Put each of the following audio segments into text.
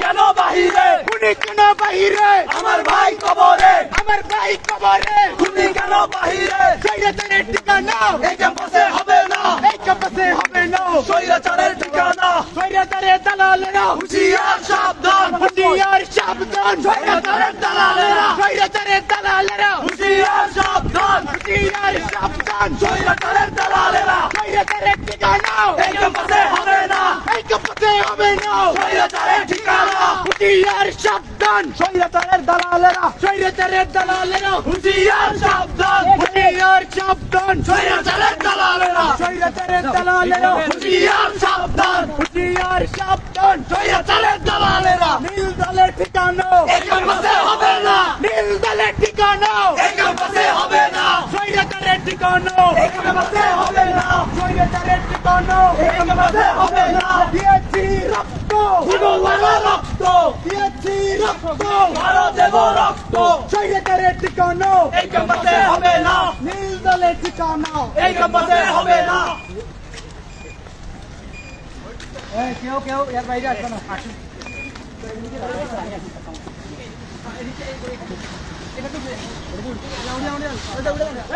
কেন বাহিরে খুনি কেন বাহিরে আমার ভাই কবরে আমার ভাই কবরে খুনি কেন বাহিরে স্বৈরাচারের ঠিকানা এই ক্যাম্পাসে হবে না এই ক্যাম্পাসে হবে না স্বৈরাচারের ঠিকানা স্বৈরাচারের দালালেরা হুঁশিয়ার সাবধান হুঁশিয়ার সাবধান স্বৈরাচারের দালালেরা স্বৈরাচারের দালালেরা হুঁশিয়ার সাবধান হুঁশিয়ার সাবধান স্বৈরাচারের দালালেরা স্বৈরাচারের ঠিকানা এই ক্যাম্পাসে হবে না এই ক্যাম্পাসে হবে না স্বৈরাচারের ঠিকানা হুঁশিয়ার সাবধান স্বৈরাচারের দালালেরা স্বৈরাচারের দালালেরা হুঁশিয়ার সাবধান হুঁশিয়ার সাবধান স্বৈরাচারের দালালেরা স্বৈরাচারের দালালেরা হুঁশিয়ার সাবধান হুঁশিয়ার সাবধান স্বৈরাচারের দালালেরা নীল দলের ঠিকানা এই ক্যাম্পাসে হবে না নীল দলের ঠিকানা এই ক্যাম্পাসে হবে না স্বৈরাচারের ঠিকানা এই ক্যাম্পাসে হবে না স্বৈরাচারের ঠিকানা এই ক্যাম্পাসে হবে না দিয়েছি রক্ত দিব বড় রক্ত দিয়েছি রক্ত আরো দেব রক্ত স্বৈরাচারের ঠিকানা এই ক্যাম্পাসে হবে না নীল দলের ঠিকানা এই ক্যাম্পাসে হবে না কেউ কেউ এর বাইরে আসবে না আসুন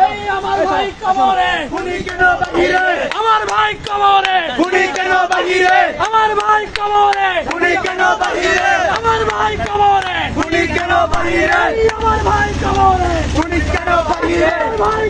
এই আমার ভাই কবরে খুনি কেন বাহিরে আমার ভাই কবরে খুনি কেন বাহিরে আমার ভাই কবরে খুনি কেন বাহিরে আমার ভাই কবরে খুনি কেন বাহিরে আমার ভাই কবরে খুনি কেন বাহিরে ভাই